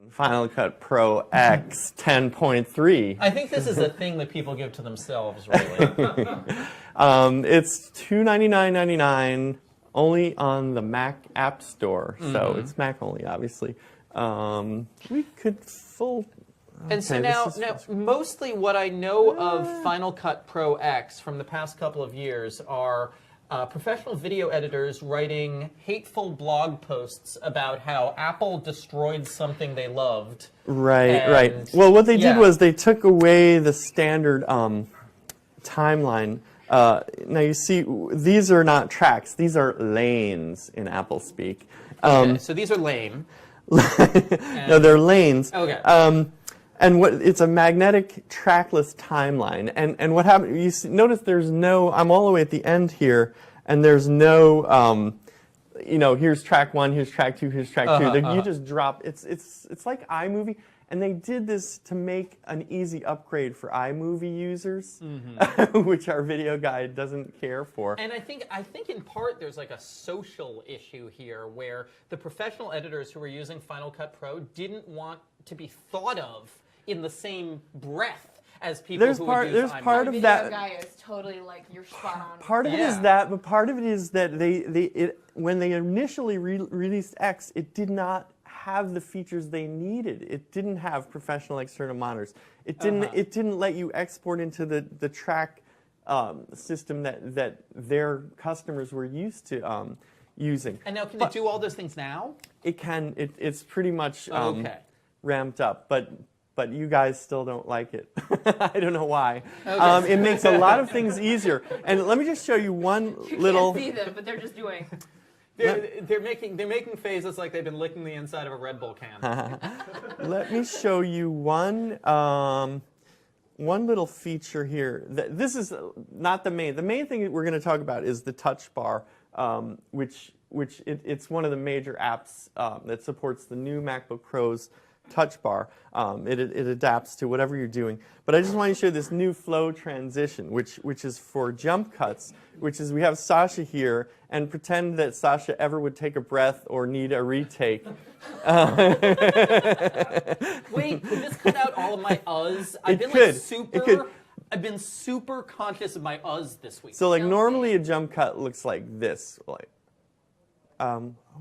Final Cut Pro X 10.3. I think this is a thing that people give to themselves, really. It's $299.99 only on the Mac App Store, so it's Mac only, obviously. We could full. And so now, mostly what I know of Final Cut Pro X from the past couple of years are professional video editors writing hateful blog posts about how Apple destroyed something they loved. Right. Well, what they did was they took away the standard timeline. Now you see, these are not tracks; these are lanes in Apple speak. Okay, so these are lame. No, they're lanes. Okay. And it's a magnetic trackless timeline. And what happened? You see, notice there's no. I'm all the way at the end here, and there's no. Here's track 1, here's track 2, here's track 2. You just drop. It's like iMovie, and they did this to make an easy upgrade for iMovie users, which our video guide doesn't care for. And I think in part there's like a social issue here where the professional editors who were using Final Cut Pro didn't want to be thought of in the same breath as people who would use There's part of that. Video guy is totally like, you're spot on. Part of it is that, but part of it is that when they initially released X, it did not have the features they needed. It didn't have professional external monitors. It didn't let you export into the track system that their customers were used to using. And now, can it do all those things now? It can. It's pretty much ramped up, but you guys still don't like it. I don't know why. Okay. It makes a lot of things easier. And let me just show you one little. You can't see them, but they're just doing. They're making faces like they've been licking the inside of a Red Bull can. Let me show you one little feature here. This is not the main. The main thing that we're going to talk about is the touch bar, which it's one of the major apps that supports the new MacBook Pro's touch bar. It adapts to whatever you're doing. But I just want to show this new flow transition, which is for jump cuts, which is we have Sasha here, and pretend that Sasha ever would take a breath or need a retake. Wait, could this cut out all of my uhs? I've been super conscious of my uhs this week. So normally a jump cut looks like this. I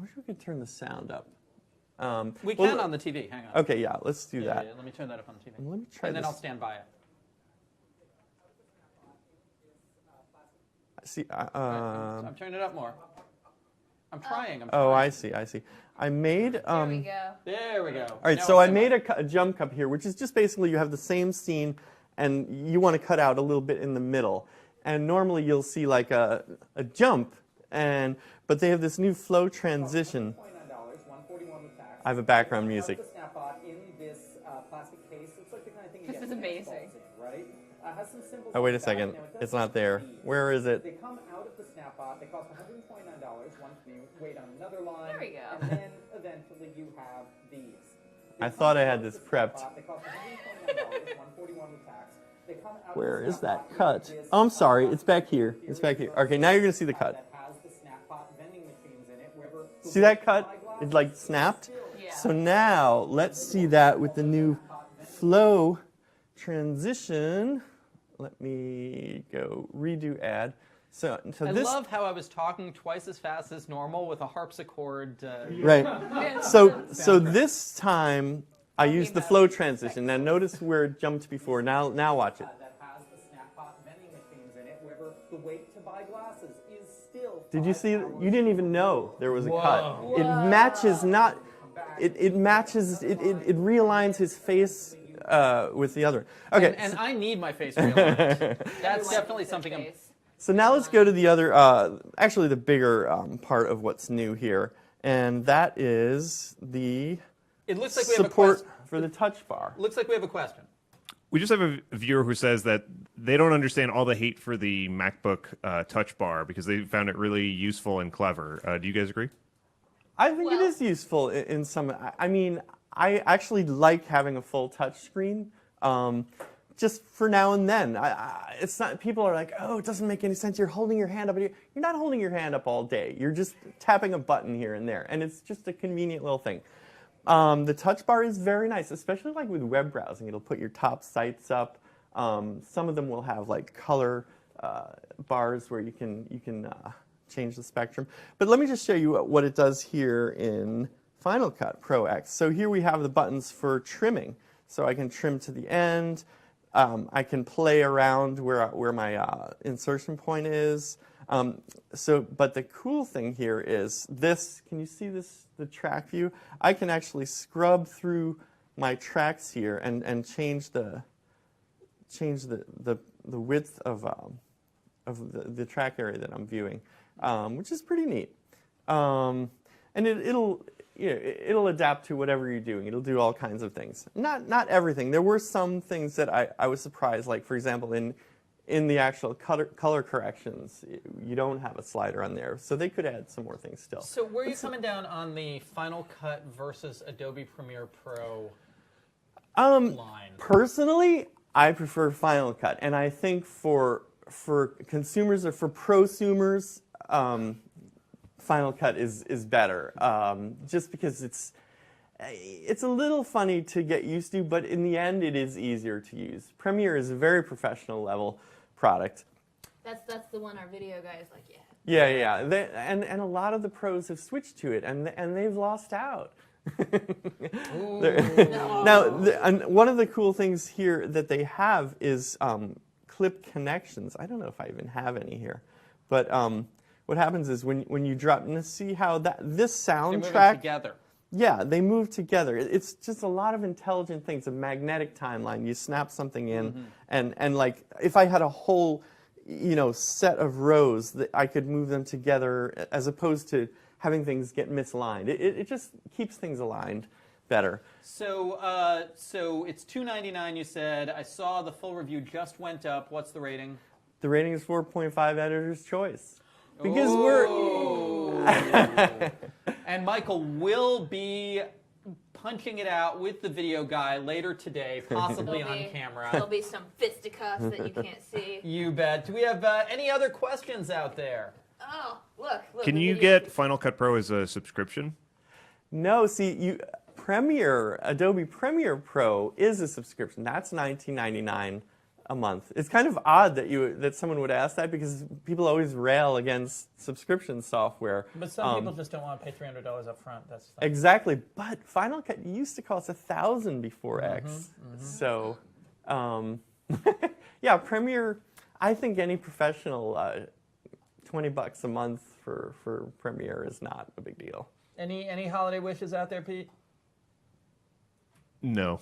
wish we could turn the sound up. We can on the TV. Hang on. Okay, yeah, let's do that. Yeah, let me turn that up on the TV. Let me try and then I'll stand by it. See, I'm turning it up more. I'm trying. Oh, I see. I made. There we go. There we go. All right, so I made a jump cut here, which is just basically you have the same scene, and you want to cut out a little bit in the middle. And normally you'll see like a jump, but they have this new flow transition. I have a background music. This is amazing. Oh, wait a second. It's not there. Where is it? They come out of the Snapbot. They cost $129 once you wait on another line. There we go. And then eventually you have these. I thought I had this prepped. They cost $129, $141 with tax. They come out Where of is the that Snapbot cut? with this, Oh, I'm sorry. It's back here. It's back here. Okay, now you're going to see the cut. that has the Snapbot vending machines in it. Wherever the See that cut? It like snapped. Yeah. So now let's see that with the new flow transition. Let me go redo ad. So I this. love how I was talking twice as fast as normal with a harpsichord. Right. So this time I used the flow transition. Now notice where it jumped before. Now watch it. that has the Snapbot vending machines in it. Wherever the wait to buy glasses is still. Did you see? You didn't even know there was a cut. Whoa. It matches not. It matches. It realigns his face with the other. Okay. And I need my face realigned. That's definitely something I'm. So now let's go to the other, actually the bigger part of what's new here, and that is the It looks like we have a support question. for the touch bar. Looks like we have a question. We just have a viewer who says that they don't understand all the hate for the MacBook Touch Bar because they found it really useful and clever. Do you guys agree? I think it is useful in some. I mean, I actually like having a full touch screen. Just for now and then. It's not. People are like, oh, it doesn't make any sense. You're holding your hand up. You're not holding your hand up all day. You're just tapping a button here and there, and it's just a convenient little thing. The touch bar is very nice, especially like with web browsing. It'll put your top sites up. Some of them will have like color bars where you can change the spectrum. But let me just show you what it does here in Final Cut Pro X. So here we have the buttons for trimming. So I can trim to the end. I can play around where my insertion point is. But the cool thing here is this. Can you see this? The track view. I can actually scrub through my tracks here and change the width of the track area that I'm viewing, which is pretty neat. And it'll adapt to whatever you're doing. It'll do all kinds of things. Not everything. There were some things that I was surprised, like for example in the actual color corrections, you don't have a slider on there, so they could add some more things still. So where are you coming down on the Final Cut versus Adobe Premiere Pro line? Personally, I prefer Final Cut, and I think for consumers or for prosumers, Final Cut is better, just because it's a little funny to get used to, but in the end, it is easier to use. Premiere is a very professional level product. That's the one our video guy is like, yeah. Yeah. And a lot of the pros have switched to it, and they've lost out. Now, one of the cool things here that they have is clip connections. I don't know if I even have any here, but what happens is when you drop, and see how this soundtrack. They move together. Yeah, they move together. It's just a lot of intelligent things. A magnetic timeline. You snap something in, and like if I had a whole, set of rows, that I could move them together as opposed to having things get misaligned. It just keeps things aligned better. So it's $299. You said. I saw the full review just went up. What's the rating? The rating is 4.5 editor's choice. Because we're and Michael will be punching it out with the video guy later today, possibly on camera. There'll be some fisticuffs that you can't see. You bet. Do we have any other questions out there? Oh, look. Can you get Final Cut Pro as a subscription? No, see, Adobe Premiere Pro is a subscription. That's $19.99 a month. It's kind of odd that someone would ask that, because people always rail against subscription software. But some people just don't want to pay $300 up front. That's fine. Exactly. But Final Cut used to cost $1,000 before X. So, yeah, Premiere. I think any professional, $20 a month for Premiere is not a big deal. Any holiday wishes out there, Pete? No.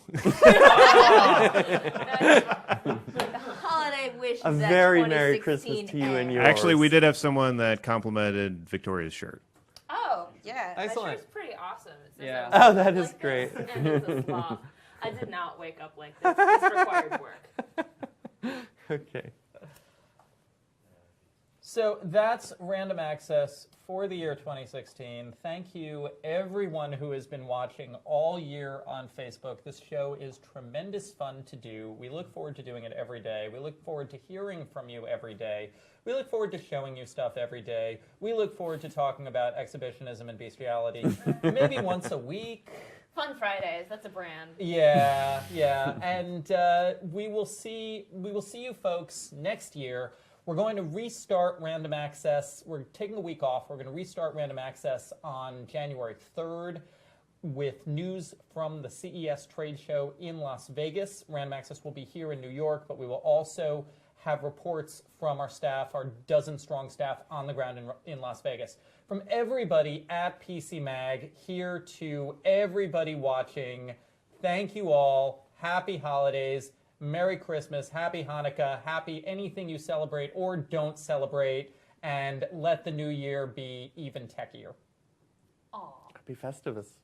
Holiday wishes. A very Merry Christmas to you and yours. Actually, we did have someone that complimented Victoria's shirt. Oh, yeah. Excellent. That shirt's pretty awesome. It says Yeah. I was Oh, that is like great. this, and it's a sloth. I did not wake up like this. This required work. Okay. So that's Random Access for the year 2016. Thank you, everyone who has been watching all year on Facebook. This show is tremendous fun to do. We look forward to doing it every day. We look forward to hearing from you every day. We look forward to showing you stuff every day. We look forward to talking about exhibitionism and bestiality maybe once a week. Fun Fridays. That's a brand. Yeah. And we will see you folks next year. We're going to restart Random Access. We're taking a week off. We're going to restart Random Access on January 3rd with news from the CES trade show in Las Vegas. Random Access will be here in New York, but we will also have reports from our staff, our dozen-strong staff on the ground in Las Vegas. From everybody at PC Mag, here to everybody watching, thank you all. Happy holidays. Merry Christmas, Happy Hanukkah, happy anything you celebrate or don't celebrate, and let the new year be even techier. Aw. Happy Festivus.